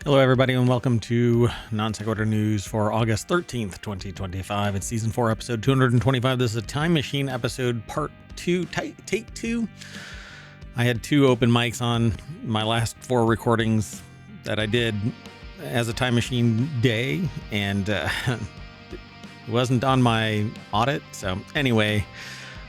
Hello, everybody, and welcome to Non Sequitur News for August 13th, 2025. It's Season 4, Episode 225. This is a Time Machine episode, Part 2, Take 2. I had 2 open mics on my last 4 recordings that I did as a Time Machine day, and it wasn't on my audit. So anyway,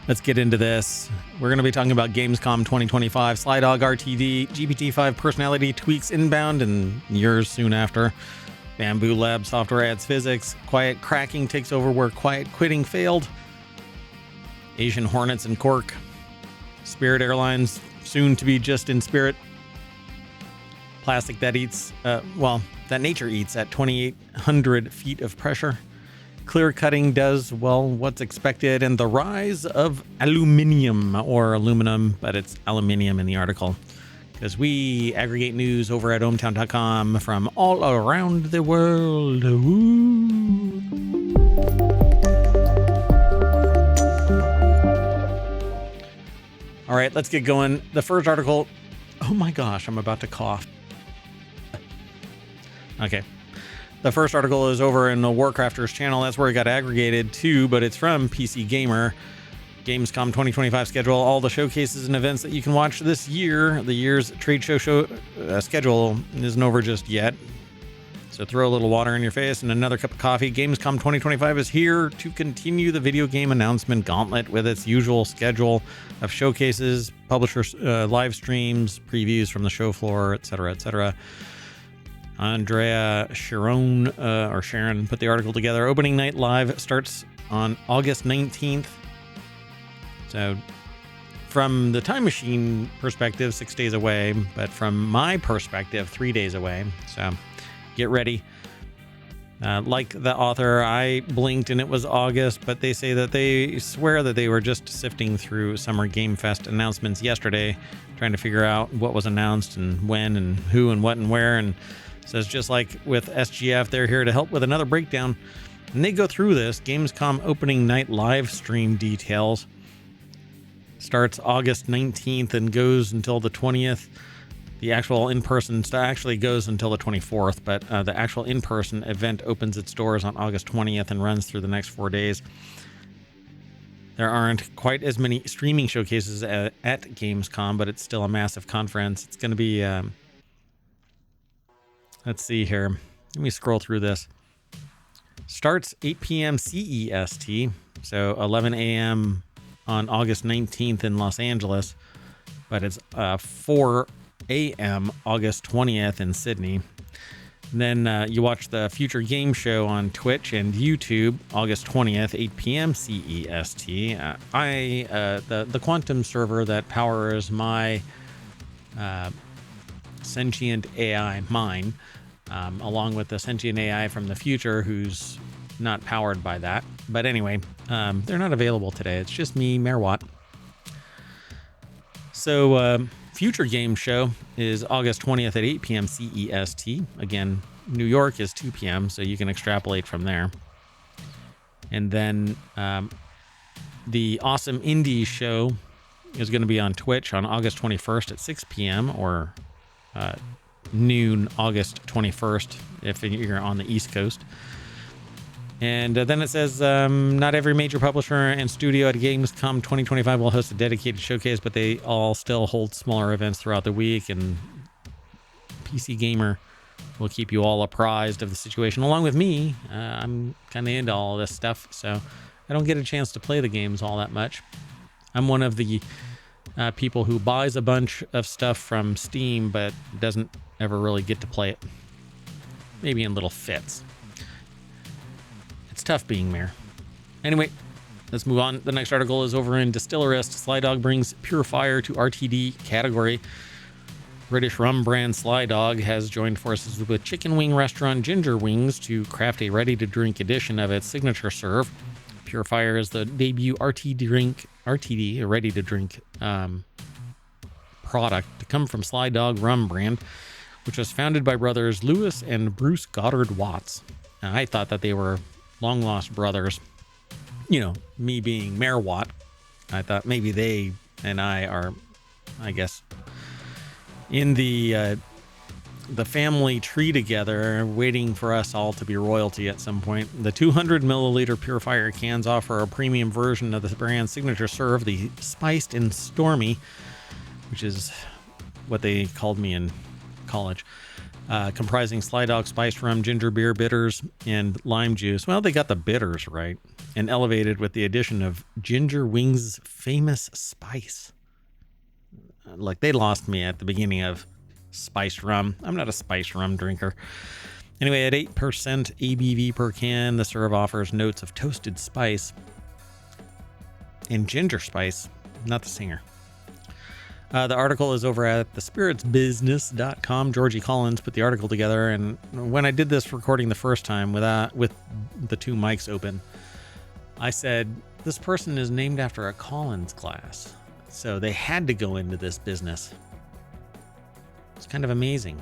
let's get into this. We're going to be talking about Gamescom 2025, Sly Dog RTD, GPT5 Personality Tweaks Inbound, and years soon after. Bambu Lab Software adds physics. Quiet cracking takes over where quiet quitting failed. Asian Hornets and Cork. Spirit Airlines, soon to be just in Spirit. Plastic that eats, that nature eats at 2,800 feet of pressure. Clear cutting does, well, what's expected, and the rise of aluminum, or aluminum, but it's aluminium in the article, because we aggregate news over at ohmTown.com from all around the world. Woo. All right, let's get going. The first article, oh my gosh, I'm about to cough. Okay. The first article is over in the WarCrafters channel. That's where it got aggregated to, but it's from PC Gamer. Gamescom 2025 schedule, all the showcases and events that you can watch this year. The year's trade show schedule isn't over just yet. So throw a little water in your face and another cup of coffee. Gamescom 2025 is here to continue the video game announcement gauntlet with its usual schedule of showcases, publishers, live streams, previews from the show floor, etc., etc. Andrea Sharon put the article together. Opening night live starts on August 19th. So from the Time Machine perspective, 6 days away, but from my perspective, 3 days away. So get ready. Like the author, I blinked and it was August, but they say that they swear that they were just sifting through Summer Game Fest announcements yesterday, trying to figure out what was announced and when and who and what and where. And says just like with SGF, they're here to help with another breakdown. And they go through this. Gamescom opening night live stream details. Starts August 19th and goes until the 20th. The actual in-person actually goes until the 24th, but the actual in-person event opens its doors on August 20th and runs through the next 4 days. There aren't quite as many streaming showcases at Gamescom, but it's still a massive conference. It's going to be... let's see here. Let me scroll through this. Starts 8 p.m. CEST, so 11 a.m. on August 19th in Los Angeles, but it's 4 a.m. August 20th in Sydney. And then you watch the Future Game Show on Twitch and YouTube, August 20th, 8 p.m. CEST. The quantum server that powers my Sentient AI mine, along with the Sentient AI from the future who's not powered by that. But anyway, they're not available today. It's just me, MayorWatt. So Future Game Show is August 20th at 8 p.m. CEST. Again, New York is 2 p.m., so you can extrapolate from there. And then the Awesome Indie Show is going to be on Twitch on August 21st at 6 p.m. or noon August 21st if you're on the East Coast. And then it says not every major publisher and studio at Gamescom 2025 will host a dedicated showcase, but they all still hold smaller events throughout the week, and PC Gamer will keep you all apprised of the situation along with me. I'm kind of into all this stuff, so I don't get a chance to play the games all that much. I'm one of the people who buys a bunch of stuff from Steam but doesn't ever really get to play it. Maybe in little fits. It's tough being mayor. Anyway, let's move on. The next article is over in Distillerist. Sly Dog brings Purifier to RTD category. British rum brand Sly Dog has joined forces with chicken wing restaurant Ginger Wings to craft a ready-to-drink edition of its signature serve. Purifier is the debut RTD, a ready-to-drink product to come from Sly Dog rum brand, which was founded by brothers Lewis and Bruce Goddard Watts. Now, I thought that they were long-lost brothers. me being MayorWatt, I thought maybe they and I are, I guess, in the family tree together, waiting for us all to be royalty at some point. The 200 milliliter purifier cans offer a premium version of the brand's signature serve, the Spiced and Stormy, which is what they called me in college, comprising Sly Dog spiced rum, ginger beer, bitters, and lime juice. Well, they got the bitters right, and elevated with the addition of Ginger Wings' famous spice. Like, they lost me at the beginning of spiced rum. I'm not a spiced rum drinker. Anyway, at 8% ABV per can, the serve offers notes of toasted spice and ginger spice, not the singer. The article is over at thespiritsbusiness.com. Georgie Collins put the article together, and when I did this recording the first time with the two mics open, I said, this person is named after a Collins class, so they had to go into this business. It's kind of amazing.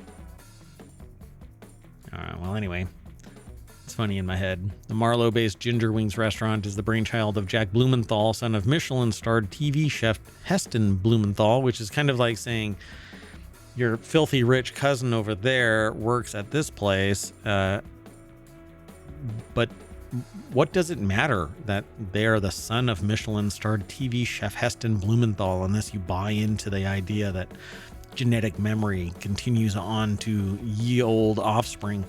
Well, anyway, it's funny in my head. The Marlow-based Ginger Wings restaurant is the brainchild of Jack Blumenthal, son of Michelin-starred TV chef Heston Blumenthal, which is kind of like saying your filthy rich cousin over there works at this place. But what does it matter that they're the son of Michelin-starred TV chef Heston Blumenthal unless you buy into the idea that genetic memory continues on to ye old offspring?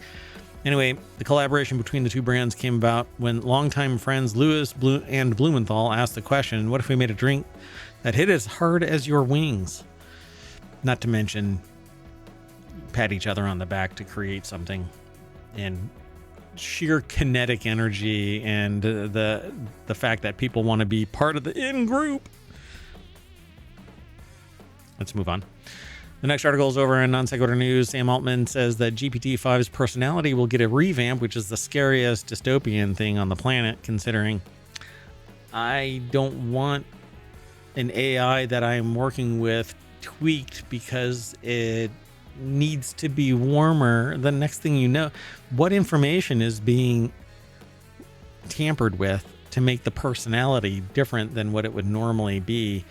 Anyway, the collaboration between the two brands came about when longtime friends Lewis and Blumenthal asked the question, what if we made a drink that hit as hard as your wings? Not to mention pat each other on the back to create something, and sheer kinetic energy, and the fact that people want to be part of the in-group. Let's move on. The next article is over in Non Sequitur News. Sam Altman says that GPT-5's personality will get a revamp, which is the scariest dystopian thing on the planet, considering I don't want an AI that I'm working with tweaked because it needs to be warmer. The next thing you know, what information is being tampered with to make the personality different than what it would normally be?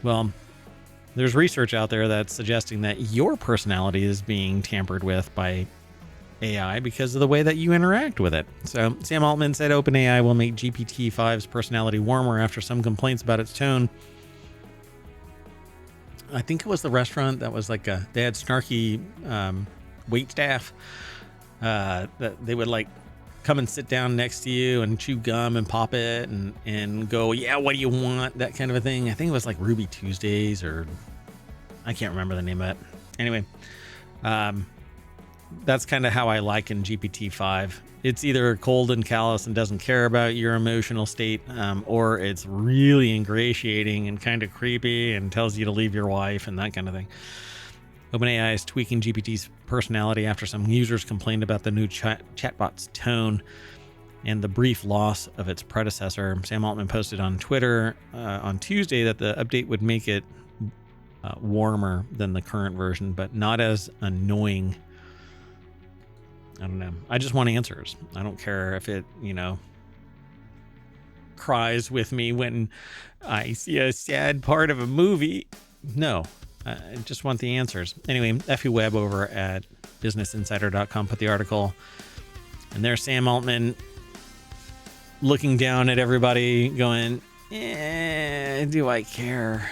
Well, there's research out there that's suggesting that your personality is being tampered with by AI because of the way that you interact with it. So Sam Altman said OpenAI will make GPT-5's personality warmer after some complaints about its tone. I think it was the restaurant that was like they had snarky wait staff that they would like come and sit down next to you and chew gum and pop it and go, yeah, what do you want? That kind of a thing. I think it was like Ruby Tuesdays, or I can't remember the name of it. Anyway, that's kind of how I liken GPT-5. It's either cold and callous and doesn't care about your emotional state, or it's really ingratiating and kind of creepy and tells you to leave your wife and that kind of thing. OpenAI is tweaking GPT's personality after some users complained about the new chatbot's tone and the brief loss of its predecessor. Sam Altman posted on Twitter on Tuesday that the update would make it warmer than the current version, but not as annoying. I don't know. I just want answers. I don't care if it, cries with me when I see a sad part of a movie. No. I just want the answers. Anyway, Effie Webb over at BusinessInsider.com put the article, and there's Sam Altman looking down at everybody going, do I care?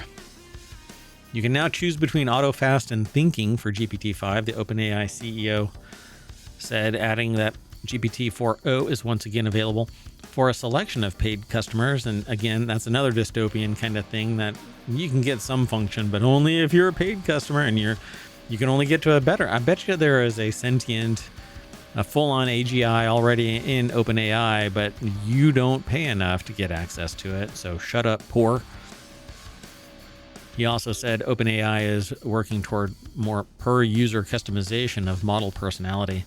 You can now choose between AutoFast and Thinking for GPT-5, the OpenAI CEO said, adding that GPT-4o is once again available for a selection of paid customers. And again, that's another dystopian kind of thing, that you can get some function, but only if you're a paid customer, and you can only get to a better. I bet you there is a full-on AGI already in OpenAI, but you don't pay enough to get access to it. So shut up, poor. He also said OpenAI is working toward more per-user customization of model personality.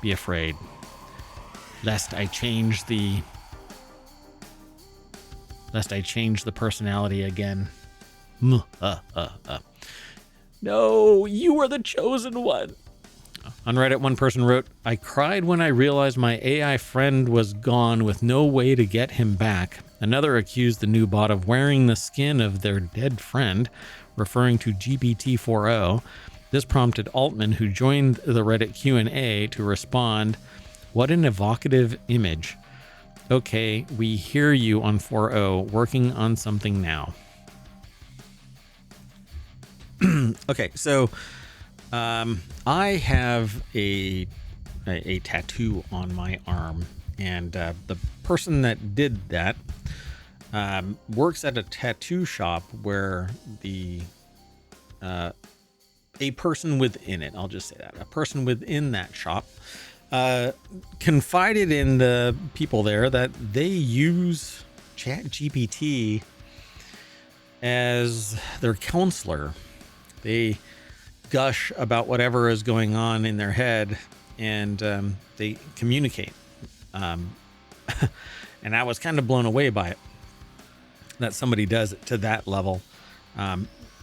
Be afraid, lest I change the personality again. No, you are the chosen one. Oh, On Reddit, one person wrote, "I cried when I realized my AI friend was gone with no way to get him back." Another accused the new bot of wearing the skin of their dead friend, referring to GPT-4o. This prompted Altman, who joined the Reddit Q&A, to respond, "What an evocative image. Okay, we hear you on 4o, working on something now." Okay, so I have a tattoo on my arm, and the person that did that works at a tattoo shop where a person within it, I'll just say that, a person within that shop confided in the people there that they use ChatGPT as their counselor. They gush about whatever is going on in their head, and they communicate. And I was kind of blown away by it, that somebody does it to that level.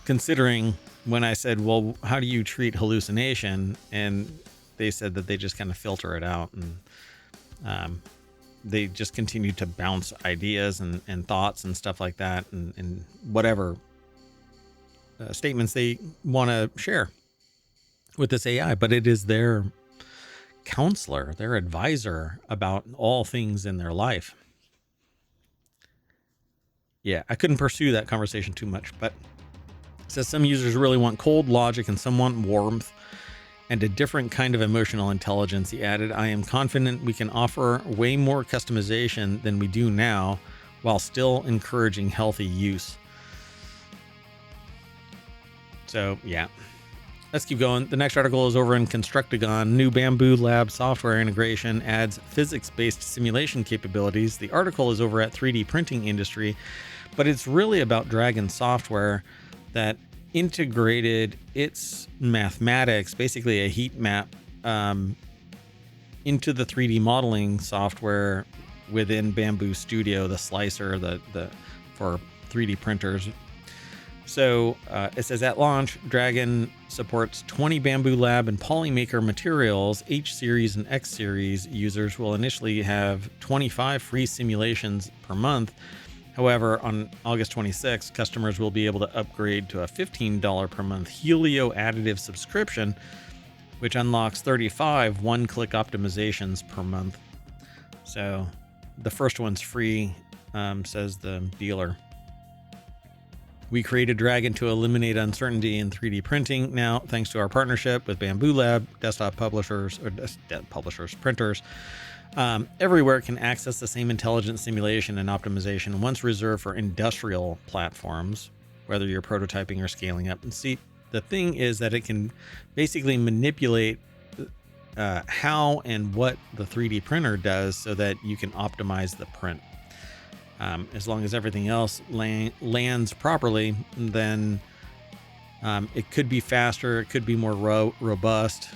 Considering when I said, well, how do you treat hallucination? And they said that they just kind of filter it out, and they just continue to bounce ideas and thoughts and stuff like that, and whatever statements they want to share with this AI, but it is their counselor, their advisor about all things in their life. Yeah, I couldn't pursue that conversation too much, but it says some users really want cold logic and some want warmth and a different kind of emotional intelligence. He added, "I am confident we can offer way more customization than we do now while still encouraging healthy use." So, yeah. Let's keep going. The next article is over in Constructagon. New Bambu Lab Software integration adds physics-based simulation capabilities. The article is over at 3D Printing Industry, but it's really about Dragon Software that integrated its mathematics, basically a heat map, into the 3D modeling software within Bambu Studio, the slicer, the for 3D printers. So it says at launch, Dragon supports 20 Bambu Lab and Polymaker materials. H series and X series users will initially have 25 free simulations per month. However, on August 26th, customers will be able to upgrade to a $15 per month Helio additive subscription, which unlocks 35 one-click optimizations per month. So the first one's free, says the dealer. "We created Dragon to eliminate uncertainty in 3D printing. Now, thanks to our partnership with Bambu Lab, desktop publishers, printers, everywhere can access the same intelligent simulation and optimization once reserved for industrial platforms, whether you're prototyping or scaling up." And see, the thing is that it can basically manipulate how and what the 3D printer does so that you can optimize the print. As long as everything else lands properly, then it could be faster, it could be more robust,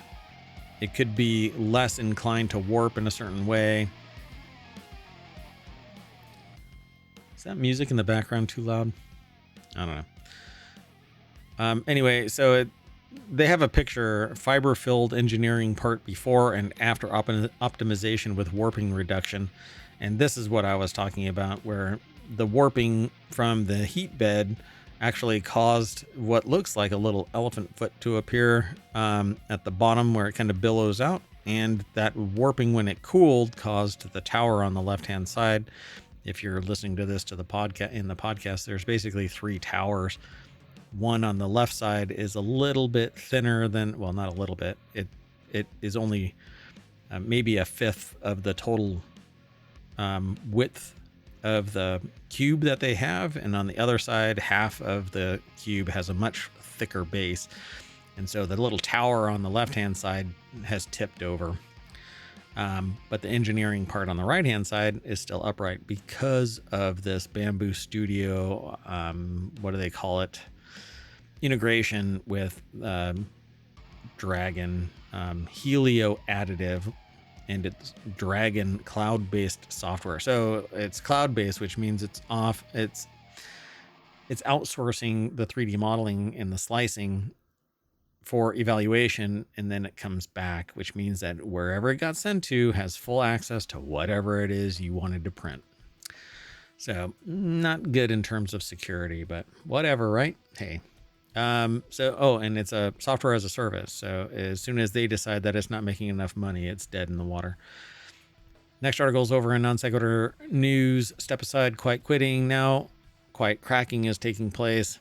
it could be less inclined to warp in a certain way. Is that music in the background too loud? I don't know. Anyway, so they have a picture, fiber-filled engineering part before and after optimization with warping reduction. And this is what I was talking about, where the warping from the heat bed actually caused what looks like a little elephant foot to appear at the bottom where it kind of billows out. And that warping, when it cooled, caused the tower on the left-hand side. If you're listening to this in the podcast, there's basically 3 towers. One on the left side is a little bit thinner than, well, not a little bit. It is only maybe a fifth of the total width of the cube that they have, and on the other side, half of the cube has a much thicker base, and so the little tower on the left hand side has tipped over, but the engineering part on the right hand side is still upright because of this Bambu Studio, what do they call it, integration with Dragon, Helio additive, and it's Dragon cloud-based software. So it's cloud-based, which means it's outsourcing the 3D modeling and the slicing for evaluation, and then it comes back, which means that wherever it got sent to has full access to whatever it is you wanted to print. So not good in terms of security, but whatever, right? Hey. And it's a software as a service. So as soon as they decide that it's not making enough money, it's dead in the water. Next article is over in Non Sequitur News. Step aside, quiet quitting. Now, quiet cracking is taking place.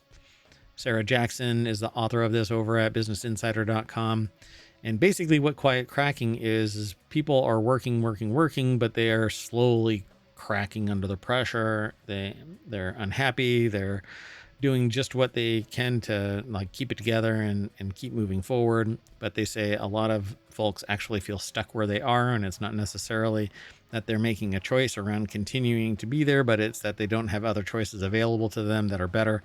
Sarah Jackson is the author of this over at businessinsider.com. And basically what quiet cracking is people are working, but they are slowly cracking under the pressure. They're unhappy. They're doing just what they can to keep it together and keep moving forward. But they say a lot of folks actually feel stuck where they are, and it's not necessarily that they're making a choice around continuing to be there, but it's that they don't have other choices available to them that are better.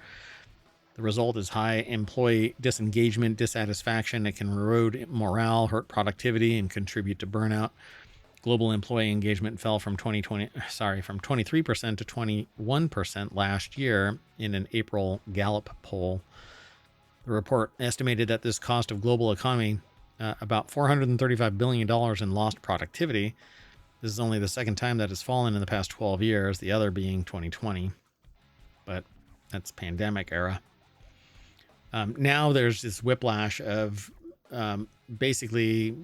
The result is high employee disengagement, dissatisfaction. It can erode morale, hurt productivity, and contribute to burnout. Global employee engagement fell from 23% to 21% last year in an April Gallup poll. The report estimated that this cost of global economy about $435 billion in lost productivity. This is only the second time that has fallen in the past 12 years, the other being 2020. But that's pandemic era. Now there's this whiplash of basically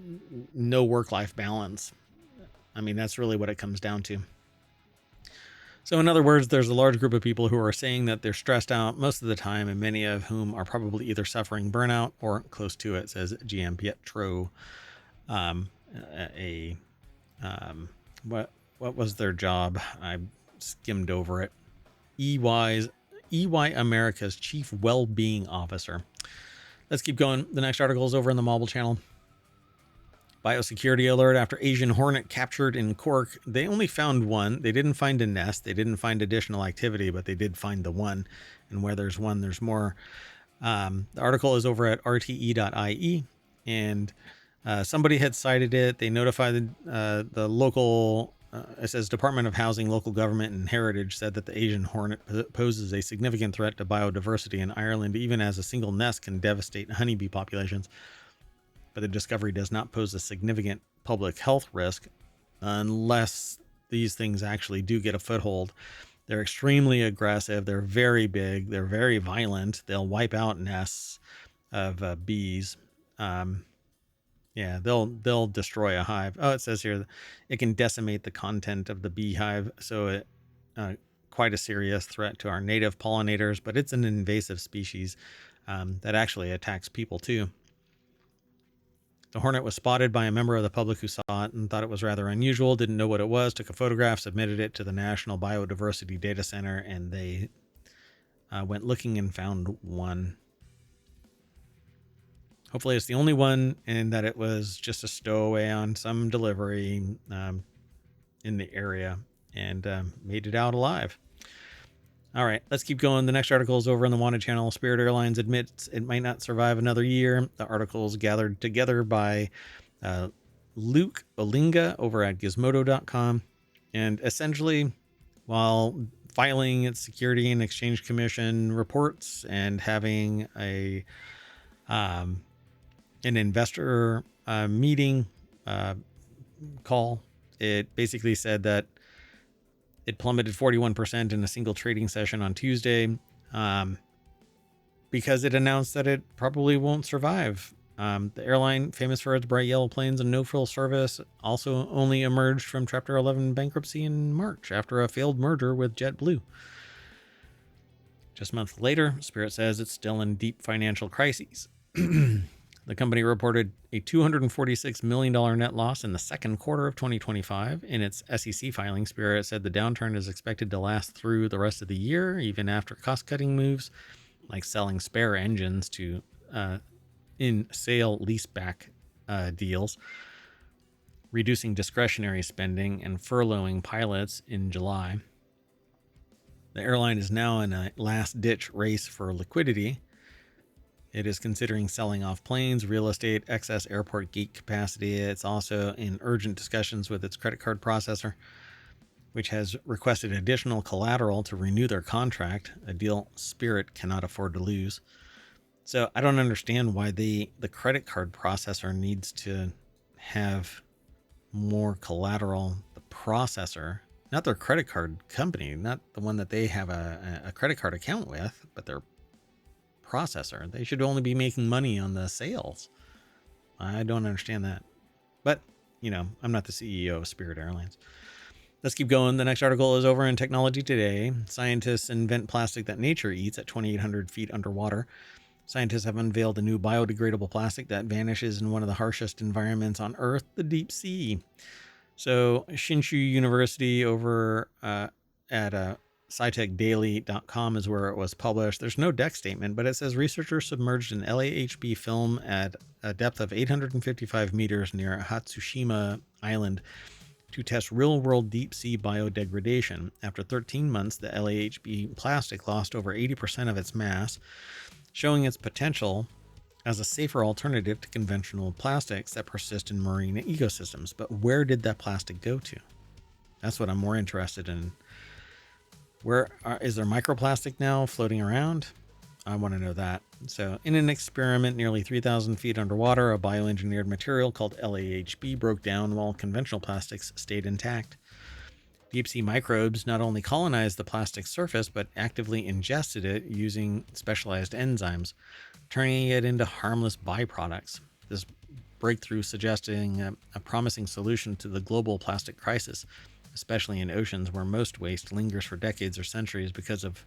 no work-life balance. I mean, that's really what it comes down to. So in other words, there's a large group of people who are saying that they're stressed out most of the time, and many of whom are probably either suffering burnout or close to it, says GM Pietro. What was their job? I skimmed over it. EY America's Chief Well-Being Officer. Let's keep going. The next article is over in the mobile channel. Biosecurity alert after Asian hornet captured in Cork. They only found one. They didn't find a nest. They didn't find additional activity, but they did find the one. And where there's one, there's more. The article is over at rte.ie, and somebody had cited it. They notified the local, it says Department of Housing, Local Government and Heritage said that the Asian hornet poses a significant threat to biodiversity in Ireland, even as a single nest can devastate honeybee populations. But the discovery does not pose a significant public health risk unless these things actually do get a foothold. They're extremely aggressive. They're very big. They're very violent. They'll wipe out nests of bees. They'll destroy a hive. Oh, it says here it can decimate the content of the beehive. So it quite a serious threat to our native pollinators, but it's an invasive species that actually attacks people too. The hornet was spotted by a member of the public who saw it and thought it was rather unusual, didn't know what it was, took a photograph, submitted it to the National Biodiversity Data Center, and they went looking and found one. Hopefully it's the only one, and that it was just a stowaway on some delivery in the area and made it out alive. All right, let's keep going. The next article is over on the Wanted channel. Spirit Airlines admits it might not survive another year. The article is gathered together by Luke Olinga over at gizmodo.com. And essentially, while filing its Security and Exchange Commission reports and having an investor meeting call, it basically said that it plummeted 41% in a single trading session on Tuesday because it announced that it probably won't survive. The airline, famous for its bright yellow planes and no-frill service, also only emerged from Chapter 11 bankruptcy in March after a failed merger with JetBlue. Just a month later, Spirit says it's still in deep financial crises. The company reported a $246 million net loss in the second quarter of 2025. In its SEC filing, Spirit said the downturn is expected to last through the rest of the year, even after cost-cutting moves like selling spare engines to in sale leaseback deals, reducing discretionary spending, and furloughing pilots in July. The airline is now in a last-ditch race for liquidity. It is considering selling off planes, real estate, excess airport gate capacity. It's also in urgent discussions with its credit card processor, which has requested additional collateral to renew their contract, a deal Spirit cannot afford to lose. So I don't understand why the credit card processor needs to have more collateral. The processor, not their credit card company, not the one that they have a credit card account with, but their processor. They should only be making money on the sales. I don't understand that. But, I'm not the CEO of Spirit Airlines. Let's keep going. The next article is over in Technology Today. Scientists invent plastic that nature eats at 2,800 feet underwater. Scientists have unveiled a new biodegradable plastic that vanishes in one of the harshest environments on Earth, the deep sea. So Shinshu University over at SciTechDaily.com is where it was published. There's no deck statement, but it says researchers submerged an LAHB film at a depth of 855 meters near Hatsushima Island to test real-world deep-sea biodegradation. After 13 months, the LAHB plastic lost over 80% of its mass, showing its potential as a safer alternative to conventional plastics that persist in marine ecosystems. But where did that plastic go to? That's what I'm more interested in. Is there microplastic now floating around? I want to know that. So in an experiment nearly 3,000 feet underwater, a bioengineered material called LAHB broke down while conventional plastics stayed intact. Deep sea microbes not only colonized the plastic surface, but actively ingested it using specialized enzymes, turning it into harmless byproducts. This breakthrough suggesting a promising solution to the global plastic crisis, especially in oceans where most waste lingers for decades or centuries because of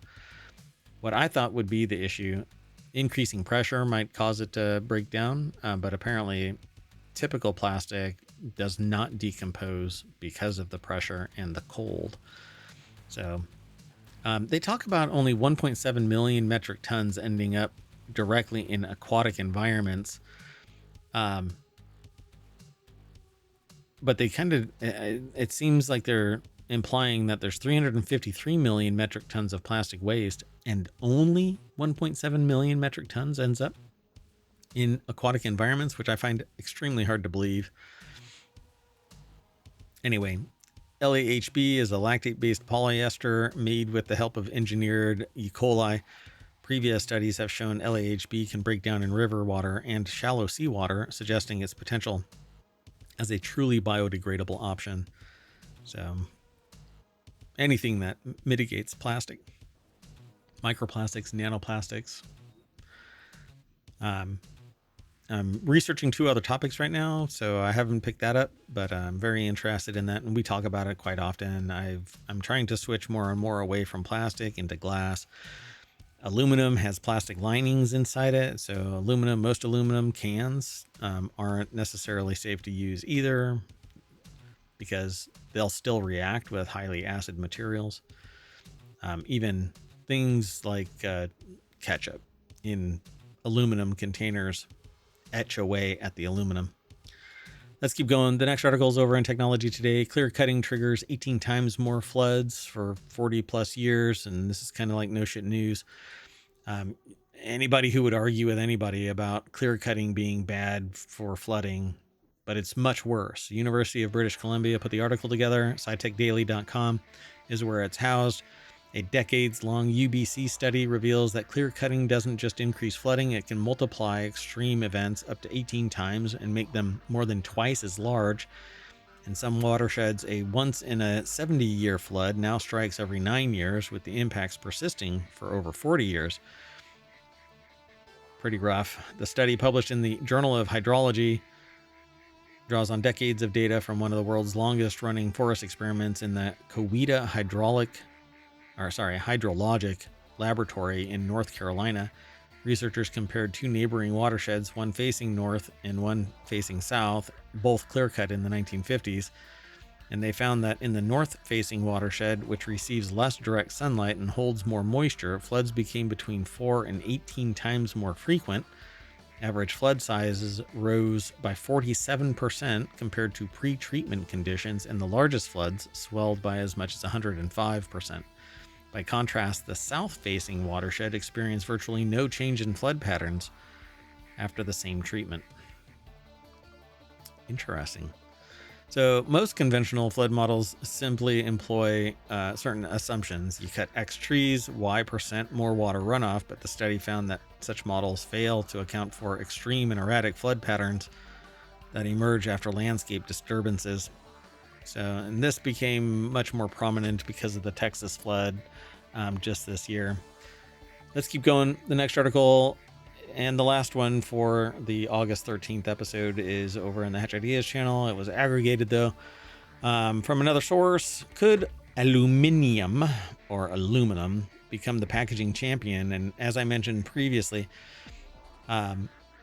what I thought would be the issue. Increasing pressure might cause it to break down, but apparently typical plastic does not decompose because of the pressure and the cold. So they talk about only 1.7 million metric tons ending up directly in aquatic environments. But they it seems like they're implying that there's 353 million metric tons of plastic waste and only 1.7 million metric tons ends up in aquatic environments, which I find extremely hard to believe. Anyway, LAHB is a lactate-based polyester made with the help of engineered E. coli. Previous studies have shown LAHB can break down in river water and shallow seawater, suggesting its potential as a truly biodegradable option. So anything that mitigates plastic, microplastics, nanoplastics. I'm researching 2 other topics right now, so I haven't picked that up, but I'm very interested in that, and we talk about it quite often. I'm trying to switch more and more away from plastic into glass. Aluminum has plastic linings inside it, so most aluminum cans aren't necessarily safe to use either because they'll still react with highly acid materials. Even things like ketchup in aluminum containers etch away at the aluminum. Let's keep going. The next article is over in Technology Today. Clear cutting triggers 18 times more floods for 40 plus years. And this is kind of like no shit news. Anybody who would argue with anybody about clear cutting being bad for flooding, but it's much worse. The University of British Columbia put the article together. SciTechDaily.com is where it's housed. A decades-long UBC study reveals that clear cutting doesn't just increase flooding, it can multiply extreme events up to 18 times and make them more than twice as large. In some watersheds, a once-in-a-70-year flood now strikes every 9 years, with the impacts persisting for over 40 years. Pretty rough. The study, published in the Journal of Hydrology, draws on decades of data from one of the world's longest-running forest experiments in the Coweta Hydrologic Laboratory in North Carolina. Researchers compared 2 neighboring watersheds, one facing north and one facing south, both clear-cut in the 1950s, and they found that in the north-facing watershed, which receives less direct sunlight and holds more moisture, floods became between 4 and 18 times more frequent. Average flood sizes rose by 47% compared to pre-treatment conditions, and the largest floods swelled by as much as 105%. By contrast, the south-facing watershed experienced virtually no change in flood patterns after the same treatment. Interesting. So most conventional flood models simply employ certain assumptions. You cut X trees, Y% more water runoff, but the study found that such models fail to account for extreme and erratic flood patterns that emerge after landscape disturbances. So, and this became much more prominent because of the Texas flood just this year. Let's keep going. The next article and the last one for the August 13th episode is over in the Hatch Ideas channel. It was aggregated though from another source. Could aluminum become the packaging champion? And as I mentioned previously,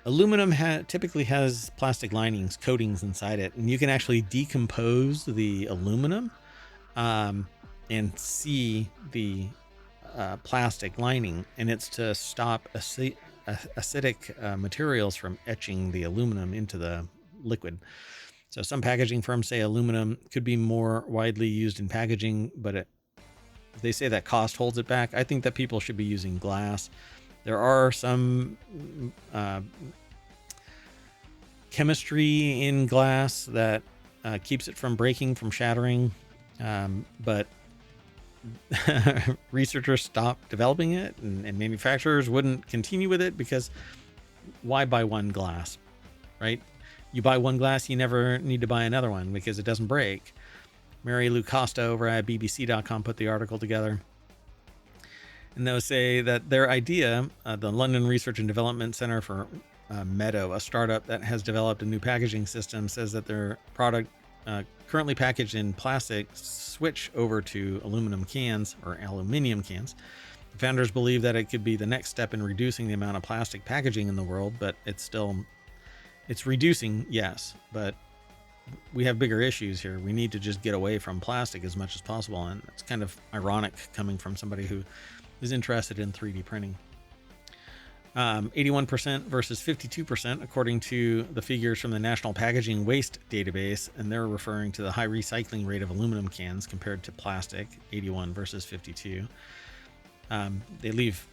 aluminum typically has plastic linings, coatings inside it, and you can actually decompose the aluminum and see the plastic lining, and it's to stop acidic materials from etching the aluminum into the liquid. So some packaging firms say aluminum could be more widely used in packaging, but they say that cost holds it back. I think that people should be using glass. There are some chemistry in glass that keeps it from breaking, from shattering, but researchers stopped developing it, and manufacturers wouldn't continue with it because why buy one glass, right? You buy one glass, you never need to buy another one because it doesn't break. Mary Lou Costa over at bbc.com put the article together, and they'll say that their idea, the London Research and Development Center for Meadow, a startup that has developed a new packaging system, says that their product currently packaged in plastic switch over to aluminum cans or aluminium cans. The founders believe that it could be the next step in reducing the amount of plastic packaging in the world, but it's reducing, yes, but we have bigger issues here. We need to just get away from plastic as much as possible, and it's kind of ironic coming from somebody who is interested in 3D printing. 81% versus 52%, according to the figures from the National Packaging Waste Database, and they're referring to the high recycling rate of aluminum cans compared to plastic, 81 versus 52. They leave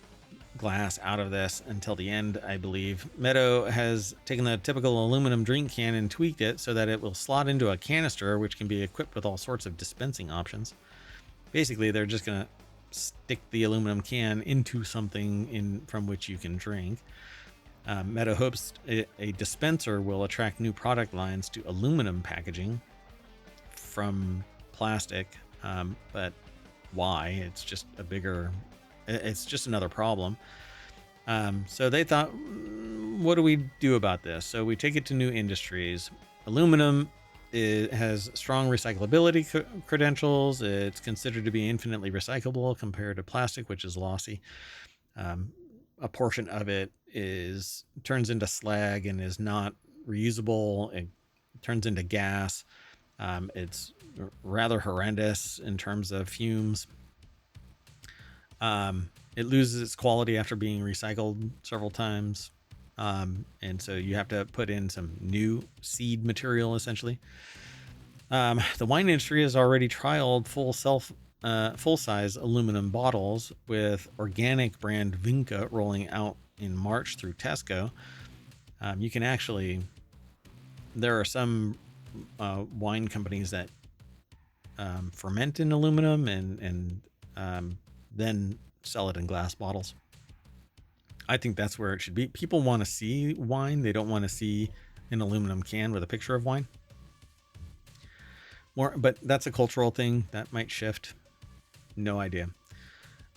glass out of this until the end, I believe. Meadow has taken the typical aluminum drink can and tweaked it so that it will slot into a canister, which can be equipped with all sorts of dispensing options. Basically, they're just going to stick the aluminum can into something from which you can drink. Meadow hopes a dispenser will attract new product lines to aluminum packaging from plastic, but why? It's just another problem. So they thought, what do we do about this? So we take it to new industries. Aluminum has strong recyclability credentials. It's considered to be infinitely recyclable compared to plastic, which is lossy. A portion of it turns into slag and is not reusable. It turns into gas. It's rather horrendous in terms of fumes. It loses its quality after being recycled several times. And so you have to put in some new seed material, essentially. The wine industry has already trialed full-size aluminum bottles, with organic brand Vinca rolling out in March through Tesco. You can actually, there are some wine companies that ferment in aluminum and then sell it in glass bottles. I think that's where it should be. People want to see wine. They don't want to see an aluminum can with a picture of wine. But that's a cultural thing that might shift. No idea.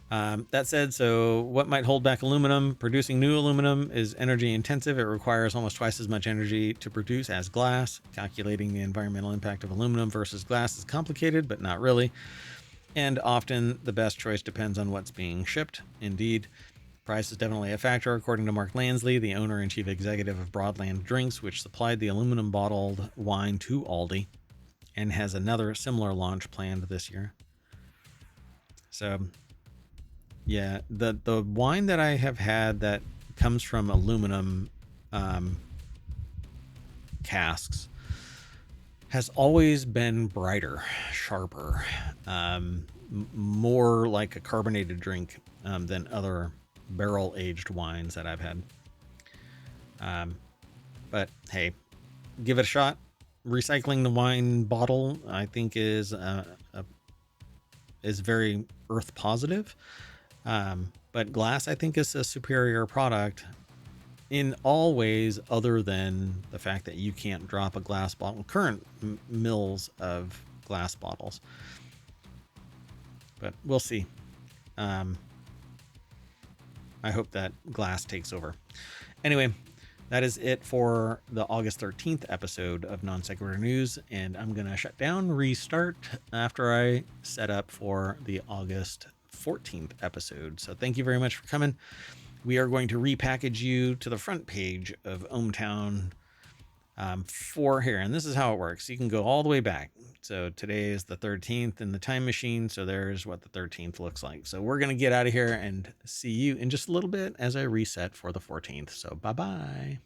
That said, so what might hold back aluminum? Producing new aluminum is energy intensive. It requires almost twice as much energy to produce as glass. Calculating the environmental impact of aluminum versus glass is complicated, but not really. And often the best choice depends on what's being shipped. Indeed, price is definitely a factor, according to Mark Lansley, the owner and chief executive of Broadland Drinks, which supplied the aluminum bottled wine to Aldi and has another similar launch planned this year. So, yeah, the wine that I have had that comes from aluminum casks has always been brighter, sharper, more like a carbonated drink than other barrel-aged wines that I've had. But hey, give it a shot. recycling the wine bottle, I think, is very earth positive. But glass, I think, is a superior product in all ways, other than the fact that you can't drop a glass bottle. Current mills of glass bottles, but we'll see. I hope that glass takes over. Anyway, that is it for the August 13th episode of Non Sequitur News, and I'm going to shut down, restart after I set up for the August 14th episode. So thank you very much for coming. We are going to repackage you to the front page of ohmTown for here. And this is how it works. You can go all the way back. So today is the 13th in the time machine. So there's what the 13th looks like. So we're going to get out of here and see you in just a little bit as I reset for the 14th. So bye-bye.